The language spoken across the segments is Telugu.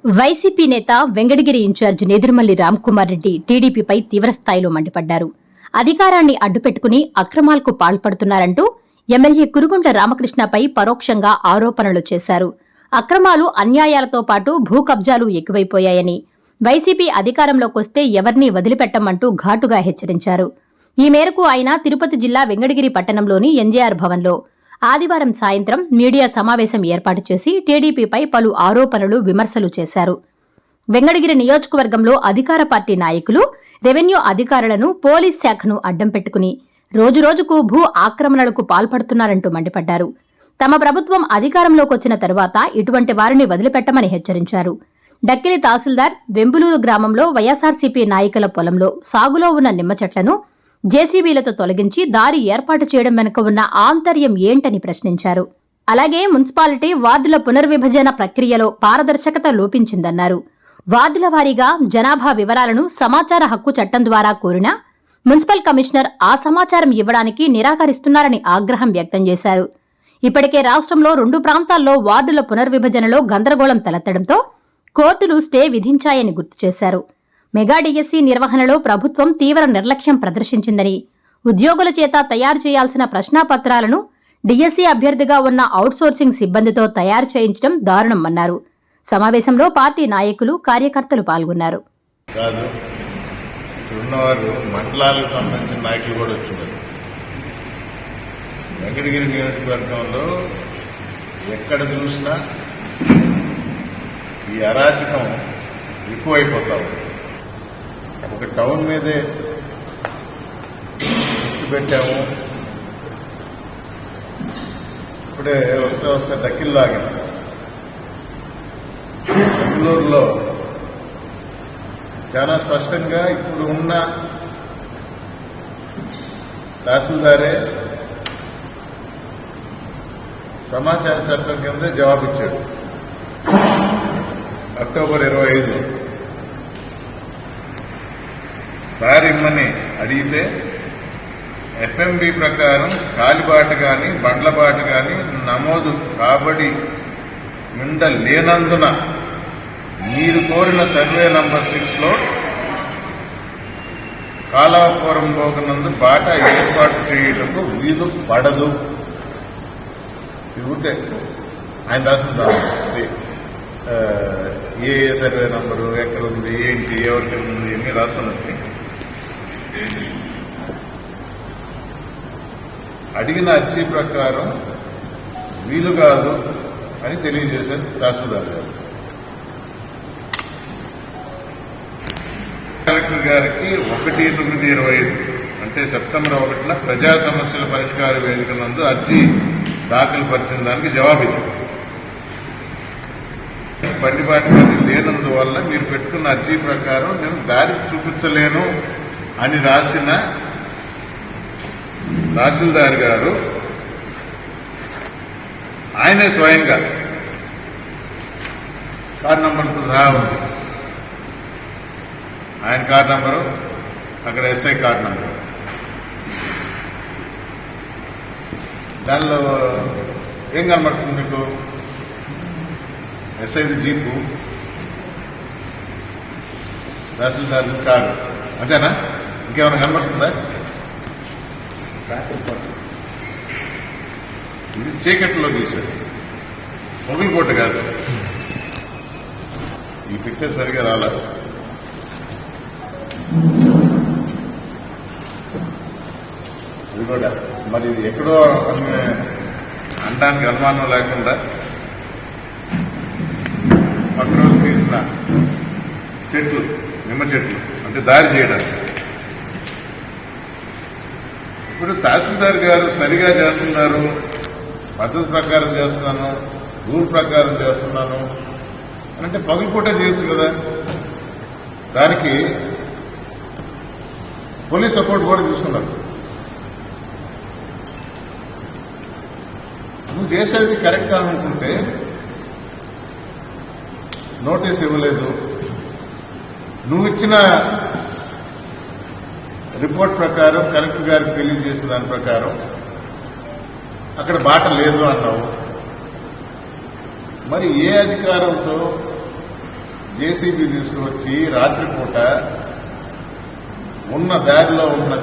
వైసీపీ నేత వెంకటగిరి ఇన్ఛార్జ్ నేదురుమల్లి రామ్కుమార్ రెడ్డి టీడీపీపై తీవ్రస్థాయిలో మండిపడ్డారు. అధికారాన్ని అడ్డుపెట్టుకుని అక్రమాలకు పాల్పడుతున్నారంటూ ఎమ్మెల్యే కురుగుంట్ల రామకృష్ణపై పరోక్షంగా ఆరోపణలు చేశారు. అక్రమాలు, అన్యాయాలతో పాటు భూ కబ్జాలు ఎక్కువైపోయాయని, వైసీపీ అధికారంలోకొస్తే ఎవరినీ వదిలిపెట్టమంటూ ఘాటుగా హెచ్చరించారు. ఈ మేరకు ఆయన తిరుపతి జిల్లా వెంకటగిరి పట్టణంలోని ఎన్జేఆర్ భవన్లో ఆదివారం సాయంత్రం మీడియా సమావేశం ఏర్పాటు చేసి టీడీపీపై పలు ఆరోపణలు, విమర్శలు చేశారు. వెంకటగిరి నియోజకవర్గంలో అధికార పార్టీ నాయకులు, రెవెన్యూ అధికారులను, పోలీస్ శాఖను అడ్డం పెట్టుకుని రోజురోజుకు భూ ఆక్రమణలకు పాల్పడుతున్నారంటూ మండిపడ్డారు. తమ ప్రభుత్వం అధికారంలోకొచ్చిన తరువాత ఇటువంటి వారిని వదిలిపెట్టమని హెచ్చరించారు. డక్కిలి తహసీల్దార్ వెంబులూరు గ్రామంలో వైఎస్ఆర్సీపీ నాయకుల పొలంలో సాగులో ఉన్న నిమ్మ చెట్లను జేసీబీలతో తొలగించి దారి ఏర్పాటు చేయడం వెనుక ఉన్న ఆంతర్యం ఏంటని ప్రశ్నించారు. అలాగే మున్సిపాలిటీ వార్డుల పునర్విభజన ప్రక్రియలో పారదర్శకత లోపించిందన్నారు. వార్డుల వారీగా జనాభా వివరాలను సమాచార హక్కు చట్టం ద్వారా కోరినా మున్సిపల్ కమిషనర్ ఆ సమాచారం ఇవ్వడానికి నిరాకరిస్తున్నారని ఆగ్రహం వ్యక్తం చేశారు. ఇప్పటికే రాష్ట్రంలో 2 ప్రాంతాల్లో వార్డుల పునర్విభజనలో గందరగోళం తలెత్తడంతో కోర్టులు స్టే విధించాయని గుర్తు చేశారు. మెగా డిఎస్సీ నిర్వహణలో ప్రభుత్వం తీవ్ర నిర్లక్ష్యం ప్రదర్శించిందని, ఉద్యోగుల చేత తయారు చేయాల్సిన ప్రశ్నాపత్రాలను డిఎస్సీ అభ్యర్థిగా ఉన్న ఔట్సోర్సింగ్ సిబ్బందితో తయారు చేయించడం దారుణమన్నారు. సమావేశంలో పార్టీ నాయకులు, కార్యకర్తలు పాల్గొన్నారు. మండలాలకు సంబంధించిన నాయకులు కూడా వచ్చినారు. వెంకటగిరి నియోజకవర్గంలో ఎక్కడ చూసినా ఈ అరాచకం ఎక్కువైపోతా ఉంది. ఒక టౌన్ మీదే దృష్టి పెట్టాము. ఇప్పుడే వస్తే డక్కిల్లాగా బెంగళూరులో చాలా స్పష్టంగా ఇప్పుడు ఉన్న తహసీల్దారే సమాచార చట్టం కింద జవాబిచ్చాడు. అక్టోబర్ 25 దారిమ్మని అడిగితే ఎఫ్ఎంబి ప్రకారం కాలిబాట కానీ బండ్లబాట కానీ నమోదు కాబడి మిండ లేనందున మీరు కోరిన సర్వే నంబర్ 6లో కాలాపురం పోకనందు బాట ఏర్పాటు చేయటకు వీలు పడదు. ఊరికే ఆయన రాసిందా ఏ సర్వే నంబరు ఎక్కడుంది, ఏంటి, ఎవరికి ఉంది అన్ని రాసుకుని వచ్చి అడిగిన అర్జీ ప్రకారం వీలు కాదు అని తెలియజేశారు తహసీల్దార్ గారు. కలెక్టర్ గారికి 1/9/25 అంటే సెప్టెంబర్ 1న ప్రజా సమస్యల పరిష్కార వేదిక నందు అర్జీ దాఖలు పరిచిన దానికి జవాబిది. బండిబాటు లేనందువల్ల మీరు పెట్టుకున్న అర్జీ ప్రకారం నేను దారి చూపించలేను అని రాసిన తహసీల్దార్ గారు ఆయనే స్వయంగా కార్ నంబర్తో సహా ఉంది. ఆయన కార్ నంబరు, అక్కడ ఎస్ఐ కార్ నంబరు, దానిలో ఏం కనబడుతుంది మీకు? ఎస్ఐది జీపు, తహసీల్దార్ కారు, అంతేనా? ఇంకేమైనా కనబడుతుందా? ఇది చీకట్లో తీశారు, పొగులుకోట కాదు. ఈ పిక్చర్ సరిగా రాలా. ఇది కూడా మరి ఇది ఎక్కడో అనడానికి అనుమానం లేకుండా పక్క రోజు తీసిన చెట్లు, నిమ్మ చెట్లు అంటే దారి చేయడానికి. ఇప్పుడు తహసీల్దార్ గారు సరిగా చేస్తున్నారు, పద్ధతి ప్రకారం చేస్తున్నాను, రూల్ ప్రకారం చేస్తున్నాను అంటే పగులుపూట చేయొచ్చు కదా. దానికి పోలీస్ సపోర్ట్ కూడా తీసుకున్నారు. నువ్వు చేసేది కరెక్ట్ అనుకుంటే నోటీస్ ఇవ్వలేదు, నువ్వు ఇచ్చిన రిపోర్ట్ ప్రకారం కలెక్టర్ గారికి తెలియజేసిన దాని ప్రకారం అక్కడ బాట లేదు అన్నావు. మరి ఏ అధికారంతో జేసీబీ తీసుకువచ్చి రాత్రిపూట ఉన్న దారిలో ఉన్న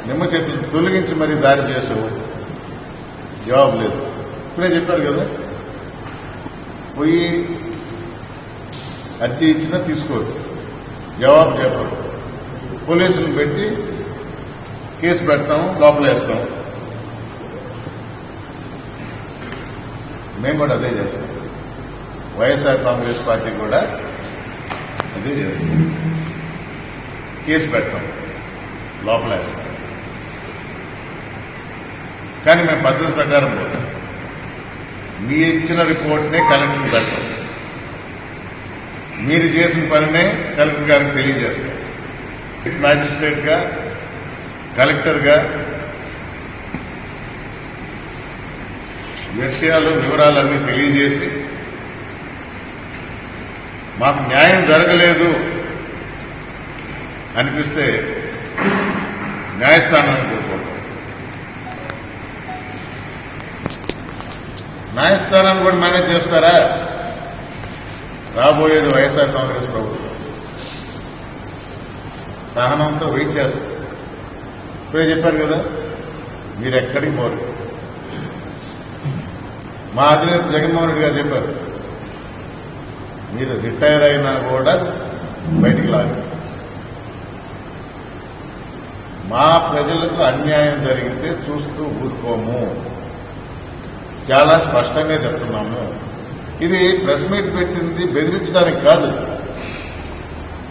నిమ్మ చెట్లను తొలగించి మరీ దారి చేసావు, జవాబు లేదు. ఇప్పుడే చెప్పారు కదా, పోయి అర్జీ ఇచ్చినా తీసుకోరు, జవాబు చెప్పరు. పోలీసులను పెట్టి కేసు పెడతాం, లోపలేస్తాం. మేము కూడా అదే చేస్తాం. వైఎస్ఆర్ కాంగ్రెస్ పార్టీ కూడా అదే చేస్తాం. కేసు పెడతాం, లోపలేస్తాం. కానీ మేము పద్ధతి ప్రకారం పోతాం. మీ ఇచ్చిన రిపోర్ట్నే కలెక్టర్కి పెడతాం. మీరు చేసిన పనినే కలెక్టర్ గారికి తెలియజేస్తాం. మ్యాజిస్ట్రేట్గా, కలెక్టర్గా విషయాలు, వివరాలన్నీ తెలియజేసి మాకు న్యాయం జరగలేదు అనిపిస్తే న్యాయస్థానానికి కోరుకుంటాం. న్యాయస్థానాన్ని కూడా మేనేజ్ చేస్తారా? రాబోయేది వైఎస్ఆర్ కాంగ్రెస్ ప్రభుత్వం. సహనంతో వెయిట్ చేస్తారు. ఇప్పుడే చెప్పారు కదా, మీరు ఎక్కడికి పోరు. మా అధినేత జగన్మోహన్ రెడ్డి గారు చెప్పారు, మీరు రిటైర్ అయినా కూడా బయటికి లాగారు. మా ప్రజలకు అన్యాయం జరిగితే చూస్తూ ఊరుకోము, చాలా స్పష్టంగా చెప్తున్నాము. ఇది ప్రెస్ మీట్ పెట్టింది బెదిరించడానికి కాదు.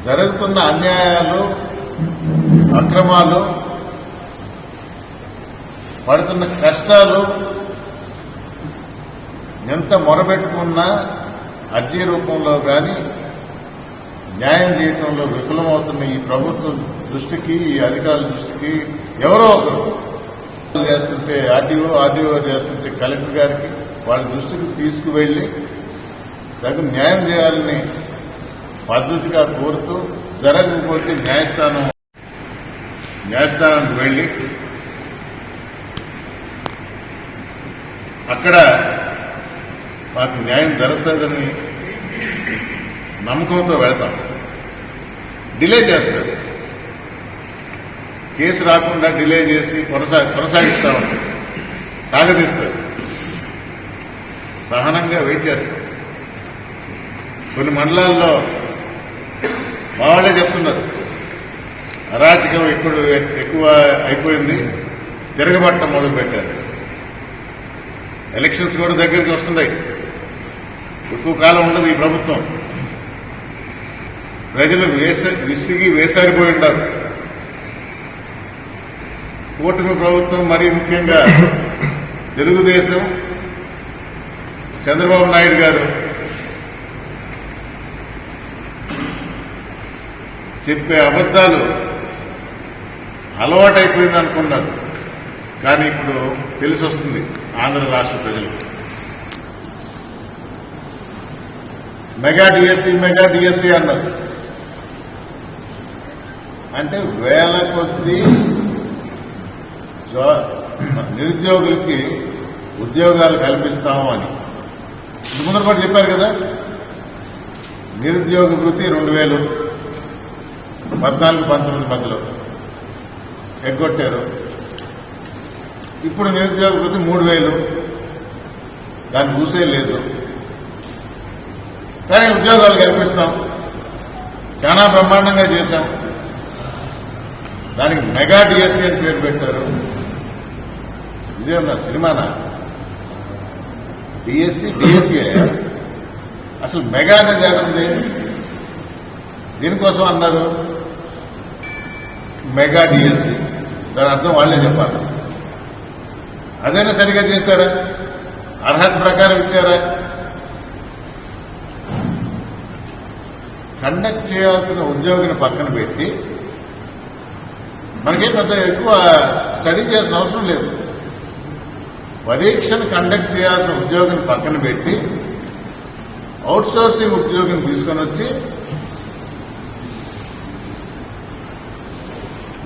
జరుగుతున్న అన్యాయాలు, అక్రమాలు, పడుతున్న కష్టాలు ఎంత మొరబెట్టుకున్నా అర్జీ రూపంలో కానీ న్యాయం చేయడంలో విఫలమవుతున్న ఈ ప్రభుత్వం దృష్టికి, ఈ అధికారుల దృష్టికి ఎవరో ఒకరు చేస్తుంటే, ఆర్డీఓ చేస్తుంటే కలెక్టర్ గారికి వాళ్ళ దృష్టికి తీసుకువెళ్లి తగు న్యాయం చేయాలని పద్ధతిగా కోరుతూ, జరగకపోతే న్యాయస్థానానికి వెళ్లి అక్కడ మాకు న్యాయం జరుగుతుందని నమ్మకంతో వెళ్తాం. డిలే చేస్తారు, కేసు రాకుండా డిలే చేసి కొనసాగిస్తా ఉంటారు, సాగదీస్తారు. సహనంగా వెయిట్ చేస్తారు. కొన్ని మండలాల్లో మా వాళ్ళే చెప్తున్నారు, అరాచకం ఎక్కువ అయిపోయింది, తిరగబట్టం మొదలు పెట్టారు. ఎలక్షన్స్ కూడా దగ్గరికి వస్తున్నాయి. ఎక్కువ కాలం ఉండదు ఈ ప్రభుత్వం. ప్రజలు విసిగి వేసారిపోయి ఉంటారు. కూటమి ప్రభుత్వం, మరీ ముఖ్యంగా తెలుగుదేశం, చంద్రబాబు నాయుడు గారు చెప్పే అబద్దాలు అలవాటైపోయింది అనుకున్నారు. కానీ ఇప్పుడు తెలిసి వస్తుంది ఆంధ్ర రాష్ట్ర ప్రజలకు. మెగా డిఎస్సి అన్నారు. అంటే వేల కొద్ది నిరుద్యోగులకి ఉద్యోగాలు కల్పిస్తాము అని ముందర పాటు చెప్పారు కదా. నిరుద్యోగ వృత్తి 2000 14-19 మధ్యలో ఎగ్గొట్టారు. ఇప్పుడు నిరుద్యోగ వృత్తి 3000, దాన్ని ఊసే లేదు. కానీ ఉద్యోగాలు కల్పిస్తాం, చాలా బ్రహ్మాండంగా చేశాం. దానికి మెగా డిఎస్సీ అని పేరు పెట్టారు. ఇదే ఉన్న సినిమానా? డిఎస్సీ అసలు మెగా అనేది ఏడుంది? దీనికోసం అన్నారు మెగా డిఎస్సీ. దాని అర్థం వాళ్లే చెప్పాలి. అదైనా సరిగా చేశారా? అర్హత ప్రకారం ఇచ్చారా? కండక్ట్ చేయాల్సిన ఉద్యోగిని పక్కన పెట్టి, మనకేం పెద్ద ఎక్కువ స్టడీ చేయాల్సిన అవసరం లేదు. పరీక్షను కండక్ట్ చేయాల్సిన ఉద్యోగిని పక్కన పెట్టి అవుట్సోర్సింగ్ ఉద్యోగిని తీసుకొని వచ్చి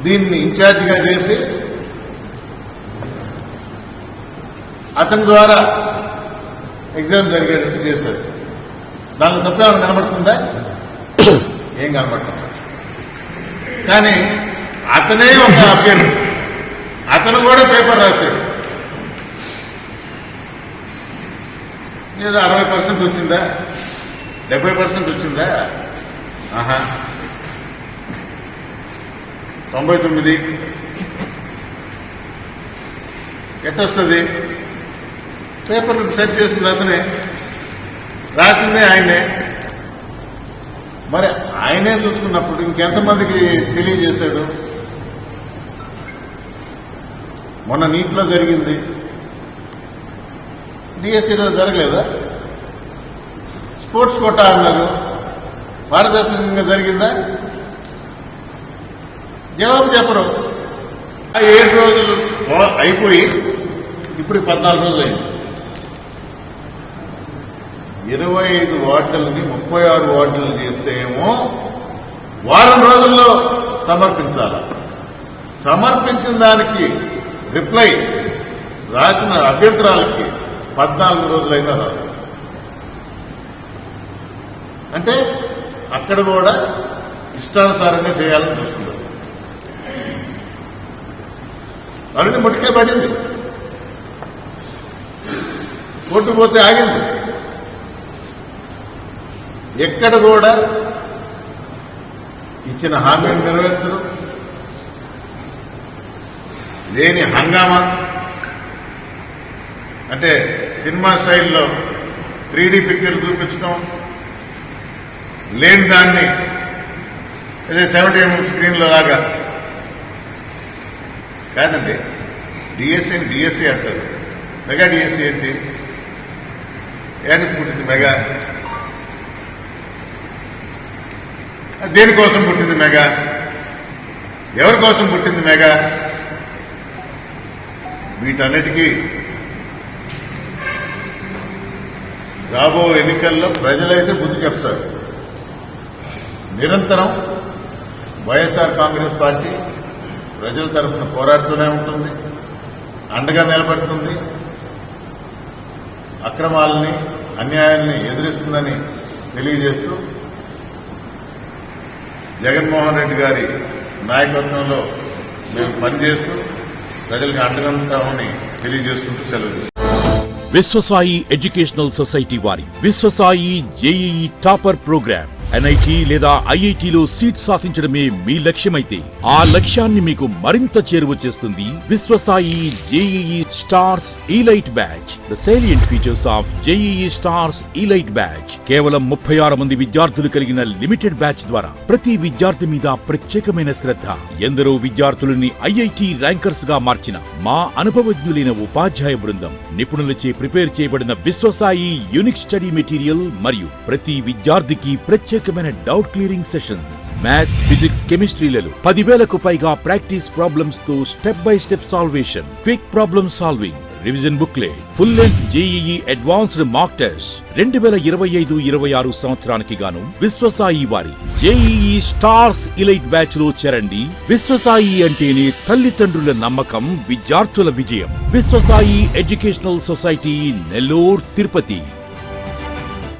దీన్ని ఇన్ఛార్జిగా చేసి అతని ద్వారా ఎగ్జామ్ జరిగేటట్టు చేశారు. దానిలో తప్పేమైనా కనబడుతుందా? ఏం కనబడుతుంది. కానీ అతనే ఒక అభ్యర్థి, అతను కూడా పేపర్ రాశాడు. ఏదో 60% వచ్చిందా, 70% వచ్చిందా, 99 ఎట్టొస్తుంది? పేపర్లు సెట్ చేసింది అతనే, రాసిందే ఆయనే. మరి ఆయనే చూసుకున్నప్పుడు ఇంకెంతమందికి తెలియజేశాడు? మొన్న నీటిలో జరిగింది, డిఎస్సీలో జరగలేదా? స్పోర్ట్స్ కోటా అన్నారు, పారదర్శకంగా జరిగిందా? జవాబు చెప్పరు. ఆ 7 రోజులు అయిపోయి ఇప్పుడు 14 రోజులు అయింది. 25 వార్డులని 36 వార్డులు చేస్తే ఏమో వారం రోజుల్లో సమర్పించాలి. సమర్పించిన దానికి రిప్లై రాసిన అభ్యంతరాలకి 14 రోజులైనా రాదు. అంటే అక్కడ కూడా ఇష్టానుసారంగా చేయాలని చూస్తున్నారు. ఆల్రెడీ ముట్టికే పడింది, కోర్టు పోతే ఆగింది. ఎక్కడ కూడా ఇచ్చిన హామీని నెరవేర్చడం, లేని హంగామా, అంటే సినిమా స్టైల్లో 3D పిక్చర్లు చూపించడం, లేని దాన్ని అదే 70mm స్క్రీన్లో లాగా కాదండి. డిఎస్సీ అంటారు, మెగా డిఎస్సీ ఏంటి? ఏడాది పుట్టింది మెగా? దేనికోసం పుట్టింది మెగా? ఎవరి కోసం పుట్టింది మెగా? వీటన్నిటికీ రాబో ఎన్నికల్లో ప్రజలైతే బుద్ధి చెప్తారు. నిరంతరం వైఎస్ఆర్ కాంగ్రెస్ పార్టీ ప్రజల తరఫున పోరాడుతూనే ఉంటుంది, అండగా నిలబడుతుంది, అక్రమాలని అన్యాయాల్ని ఎదిరిస్తుందని తెలియజేస్తూ జగన్మోహన్ రెడ్డి గారి నాయకత్వంలో మేము పనిచేస్తూ ప్రజలకు అండగా ఉంటామని తెలియజేసుకుంటూ సెలవు. విశ్వసాయి ఎడ్యుకేషనల్ సొసైటీ వారి Vishwasai JEE topper programme NIT లేదా ఐఐటిలో సీట్ సాధించడమే మీ లక్ష్యమైతే ఆ లక్ష్యాన్ని మీకు మరింత చేరువ చేస్తుంది Viswasai JEE stars elite batch. The salient features of JEE stars elite batch. కేవలం 36 మంది విద్యార్థులు కలిగిన లిమిటెడ్ బ్యాచ్ ద్వారా ప్రతి విద్యార్థి మీద ప్రత్యేకమైన శ్రద్ధ, ఎందరో విద్యార్థులని ఐఐటి ర్యాంకర్స్ గా మార్చిన మా అనుభవజ్ఞులైన ఉపాధ్యాయ బృందం, నిపుణులచే ప్రిపేర్ చేయబడిన విశ్వసాయి యూనిక్ స్టడీ మెటీరియల్ మరియు ప్రతి విద్యార్థికి ప్రత్యేకమైన doubt clearing sessions, maths, physics, కెమిస్ట్రీలలో 10,000కు పైగా ప్రాక్టీస్ ప్రాబ్లమ్స్ తో step by step salvation, quick problem solving, revision booklet, full length JEE advanced mock test. 2025-26 సంవత్సరానికి గాను విశ్వసాయి వారి జేఈఈ స్టార్స్ ఇలైట్ బ్యాచ్ లో చేరండి. విశ్వసాయి అంటేనే తల్లిదండ్రుల నమ్మకం, విద్యార్థుల విజయం. Viswasai educational society, Nellore, Tirupati.